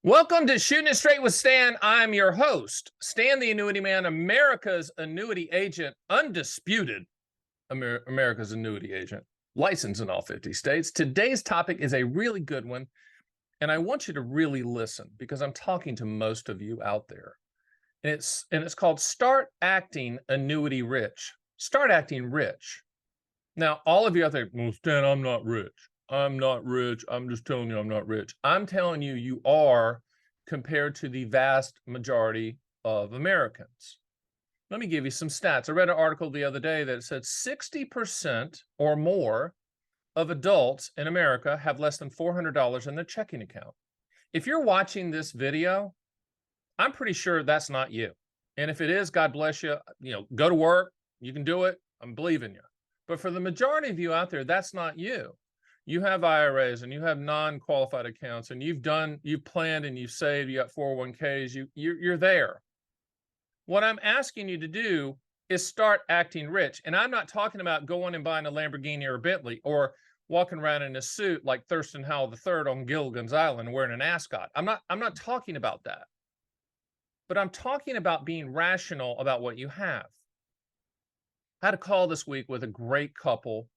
Welcome to Shooting It Straight with Stan. I'm your host, Stan the Annuity Man, America's annuity agent, undisputed America's annuity agent, licensed in all 50 states. Today's topic is a really good one, and I want you to really listen because I'm talking to most of you out there. And it's called Start Acting Annuity Rich. Start acting rich. Now, all of you out there, well, Stan, I'm not rich. I'm not rich. I'm just telling you I'm not rich. I'm telling you, you are compared to the vast majority of Americans. Let me give you some stats. I read an article the other day that said 60% or more of adults in America have less than $400 in their checking account. If you're watching this video, I'm pretty sure that's not you. And if it is, God bless you. Go to work. You can do it. I'm believing you. But for the majority of you out there, that's not you. You have IRAs and you have non-qualified accounts and you've planned and you've saved, you got 401ks, you're there. What I'm asking you to do is start acting rich. And I'm not talking about going and buying a Lamborghini or a Bentley or walking around in a suit like Thurston Howell III on Gilligan's Island wearing an ascot. I'm not talking about that. But I'm talking about being rational about what you have. I had a call this week with a great couple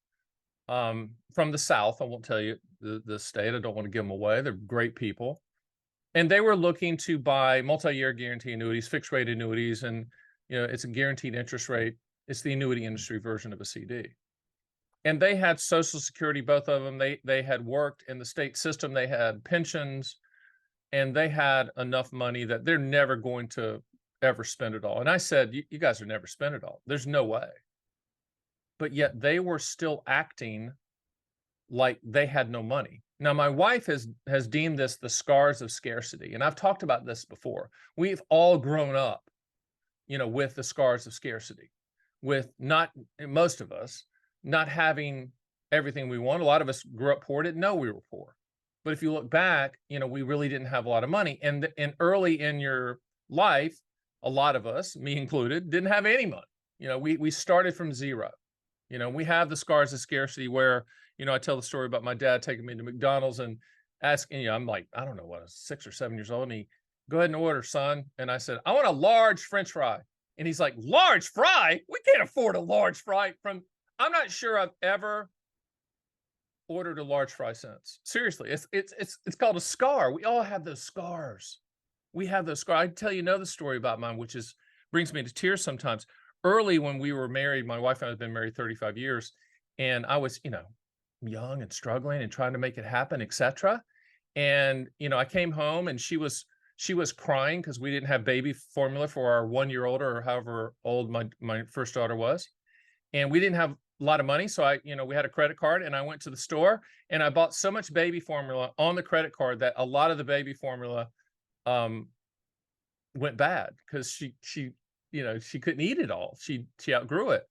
from the South. I won't tell you the state. I don't want to give them away. They're great people. And they were looking to buy multi-year guarantee annuities, fixed rate annuities. And, it's a guaranteed interest rate. It's the annuity industry version of a CD. And they had Social Security, both of them. They had worked in the state system. They had pensions and they had enough money that they're never going to ever spend it all. And I said, you guys are never spend it all. There's no way. But yet they were still acting like they had no money. Now, my wife has deemed this the scars of scarcity. And I've talked about this before. We've all grown up, with the scars of scarcity, with most of us not having everything we want. A lot of us grew up poor, didn't know we were poor. But if you look back, we really didn't have a lot of money. And early in your life, a lot of us, me included, didn't have any money. We started from zero. We have the scars of scarcity where, I tell the story about my dad taking me to McDonald's and asking, I'm like, I don't know what, I was 6 or 7 years old. And he, go ahead and order, son. And I said, I want a large French fry. And he's like, large fry? We can't afford a large fry. I'm not sure I've ever ordered a large fry since. Seriously, it's called a scar. We all have those scars. We have those scars. I tell you another story about mine, which brings me to tears sometimes. Early when we were married, my wife and I have been married 35 years, and I was, young and struggling and trying to make it happen, etc. And, I came home and she was crying because we didn't have baby formula for our 1-year-old or however old my first daughter was. And we didn't have a lot of money. So we had a credit card and I went to the store and I bought so much baby formula on the credit card that a lot of the baby formula went bad because she couldn't eat it all. She outgrew it.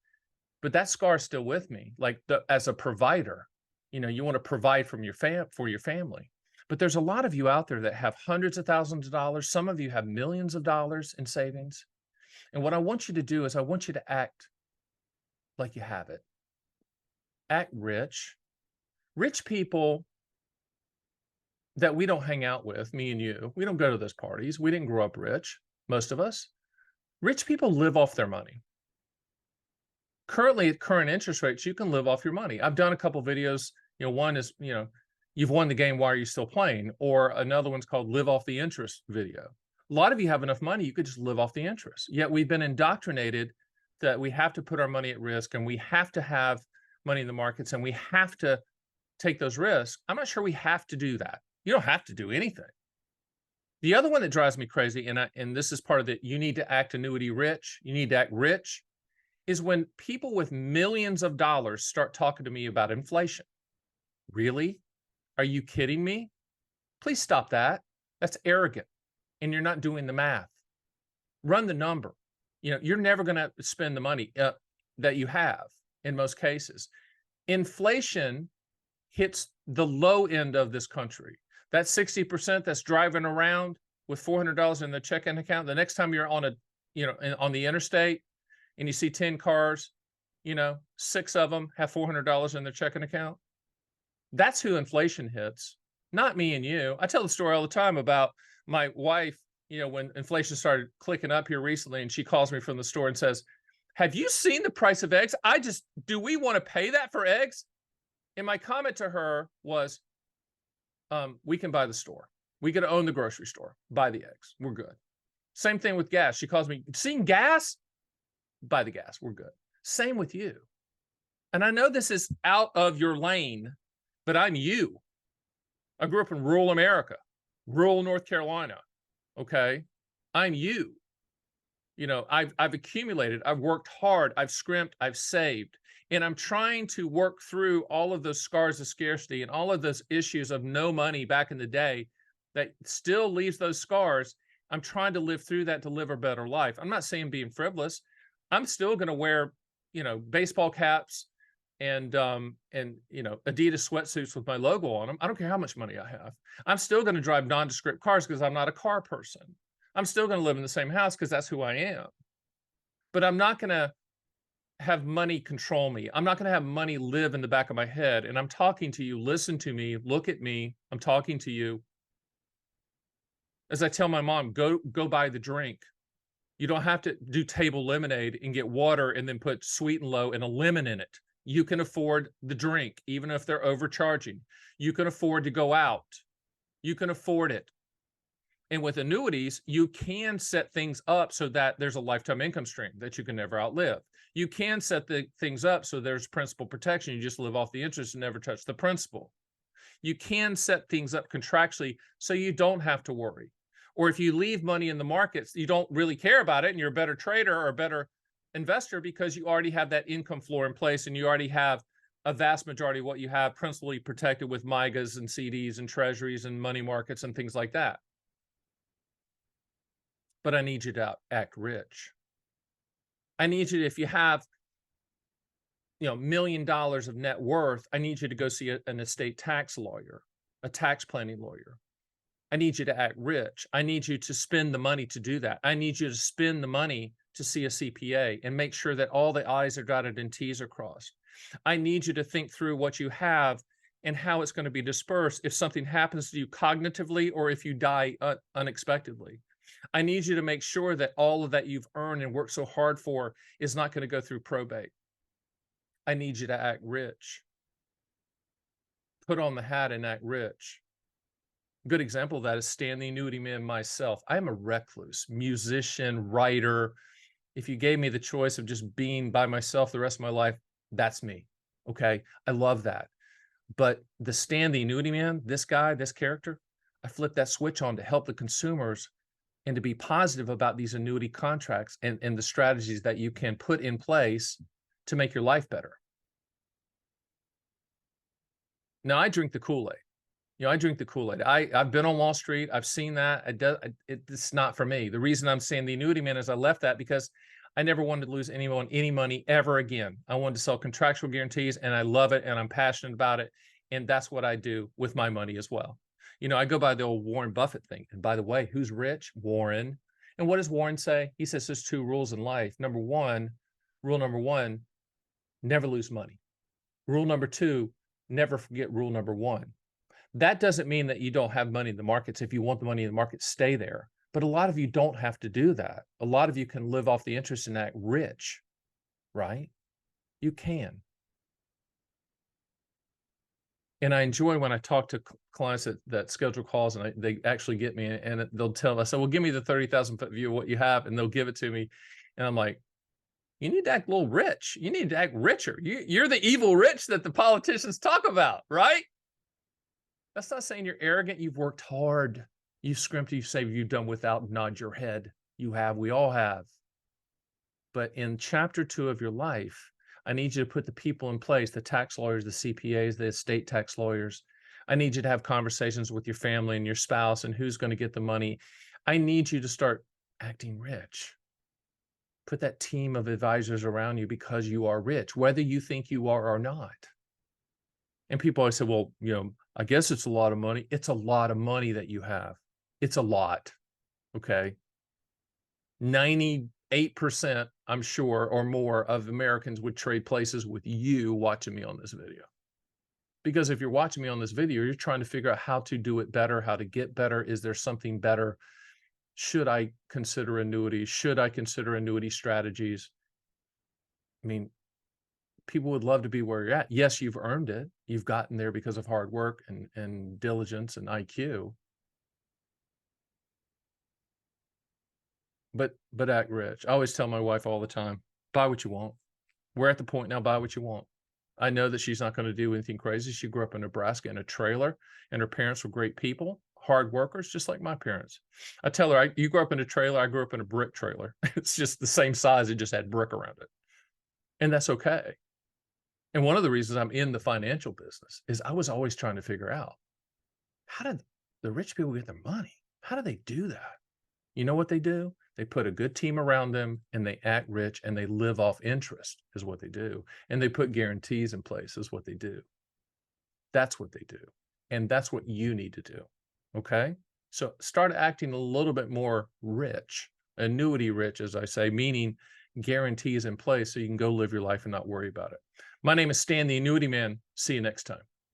But that scar is still with me. Like as a provider, you want to provide for your family. But there's a lot of you out there that have hundreds of thousands of dollars. Some of you have millions of dollars in savings. And what I want you to do is I want you to act like you have it. Act rich. Rich people that we don't hang out with, me and you, we don't go to those parties. We didn't grow up rich, most of us. Rich people live off their money. Currently, at current interest rates, you can live off your money. I've done a couple videos. One is, you've won the game. Why are you still playing? Or another one's called live off the interest video. A lot of you have enough money, you could just live off the interest. Yet we've been indoctrinated that we have to put our money at risk and we have to have money in the markets and we have to take those risks. I'm not sure we have to do that. You don't have to do anything. The other one that drives me crazy, and this is part of it, you need to act annuity rich, you need to act rich, is when people with millions of dollars start talking to me about inflation. Really? Are you kidding me? Please stop that. That's arrogant. And you're not doing the math. Run the number. You're never going to spend the money that you have in most cases. Inflation hits the low end of this country. That 60% that's driving around with $400 in their checking account, the next time you're on on the interstate and you see 10 cars, 6 of them have $400 in their checking account. That's who inflation hits, not me and you. I tell the story all the time about My wife, when inflation started clicking up here recently, and she calls me from the store and says, "Have you seen the price of eggs? Do we want to pay that for eggs?" And my comment to her was, we can buy the store. We could own the grocery store, buy the eggs. We're good. Same thing with gas. She calls me, "Seen gas? Buy the gas. We're good." Same with you. And I know this is out of your lane, but I'm you. I grew up in rural America, rural North Carolina. Okay. I'm you. I've accumulated, I've worked hard, I've scrimped, I've saved, and I'm trying to work through all of those scars of scarcity and all of those issues of no money back in the day that still leaves those scars. I'm trying to live through that to live a better life. I'm not saying being frivolous. I'm still going to wear, baseball caps and Adidas sweatsuits with my logo on them. I don't care how much money I have. I'm still going to drive nondescript cars because I'm not a car person. I'm still going to live in the same house because that's who I am. But I'm not going to have money control me. I'm not going to have money live in the back of my head. And I'm talking to you. Listen to me. Look at me. I'm talking to you. As I tell my mom, go buy the drink. You don't have to do table lemonade and get water and then put sweet and low and a lemon in it. You can afford the drink, even if they're overcharging. You can afford to go out. You can afford it. And with annuities, you can set things up so that there's a lifetime income stream that you can never outlive. You can set the things up so there's principal protection. You just live off the interest and never touch the principal. You can set things up contractually so you don't have to worry. Or if you leave money in the markets, you don't really care about it and you're a better trader or a better investor because you already have that income floor in place and you already have a vast majority of what you have principally protected with MYGAs and CDs and treasuries and money markets and things like that. But I need you to act rich. I need you to, if you have, $1 million of net worth, I need you to go see an estate tax lawyer, a tax planning lawyer. I need you to act rich. I need you to spend the money to do that. I need you to spend the money to see a CPA and make sure that all the I's are dotted and T's are crossed. I need you to think through what you have and how it's going to be dispersed if something happens to you cognitively or if you die unexpectedly. I need you to make sure that all of that you've earned and worked so hard for is not going to go through probate. I need you to act rich. Put on the hat and act rich. A good example of that is Stan the Annuity Man myself. I am a recluse, musician, writer. If you gave me the choice of just being by myself the rest of my life, that's me. Okay. I love that. But the Stan the Annuity Man, this guy, this character, I flipped that switch on to help the consumers and to be positive about these annuity contracts and the strategies that you can put in place to make your life better. Now, I drink the Kool-Aid. I drink the Kool-Aid. I've been on Wall Street. I've seen that. It's not for me. The reason I'm saying the Annuity Man is I left that because I never wanted to lose any money ever again. I wanted to sell contractual guarantees, and I love it, and I'm passionate about it, and that's what I do with my money as well. I go by the old Warren Buffett thing. And by the way, who's rich? Warren. And what does Warren say? He says there's 2 rules in life. Rule number one, never lose money. Rule number 2, never forget rule number 1. That doesn't mean that you don't have money in the markets. If you want the money in the market, stay there. But a lot of you don't have to do that. A lot of you can live off the interest and act rich, right? You can. And I enjoy when I talk to clients that schedule calls and they actually get me and they'll tell us, "So, well, give me the 30,000 foot view of what you have," and they'll give it to me. And I'm like, you need to act a little rich. You need to act richer. You're the evil rich that the politicians talk about, right? That's not saying you're arrogant. You've worked hard. You've scrimped, you've saved, you've done without, nod your head. You have, we all have. But in chapter 2 of your life, I need you to put the people in place, the tax lawyers, the CPAs, the estate tax lawyers. I need you to have conversations with your family and your spouse and who's going to get the money. I need you to start acting rich. Put that team of advisors around you because you are rich, whether you think you are or not. And people always say, well, I guess it's a lot of money. It's a lot of money that you have. It's a lot. Okay. 98%, I'm sure, or more of Americans would trade places with you watching me on this video Because if you're watching me on this video, you're trying to figure out how to do it better, how to get better. Is there something better? Should I consider annuities? Should I consider annuity strategies? I mean, people would love to be where you're at. Yes, you've earned it. You've gotten there because of hard work and diligence and IQ. But act rich. I always tell my wife all the time, buy what you want. We're at the point now, buy what you want. I know that she's not going to do anything crazy. She grew up in Nebraska in a trailer, and her parents were great people, hard workers, just like my parents. I tell her, you grew up in a trailer, I grew up in a brick trailer. It's just the same size, it just had brick around it. And that's okay. And one of the reasons I'm in the financial business is I was always trying to figure out, how did the rich people get their money? How do they do that? You know what they do? They put a good team around them and they act rich and they live off interest is what they do. And they put guarantees in place is what they do. That's what they do. And that's what you need to do. Okay. So start acting a little bit more rich, annuity rich, as I say, meaning guarantees in place so you can go live your life and not worry about it. My name is Stan, the Annuity Man. See you next time.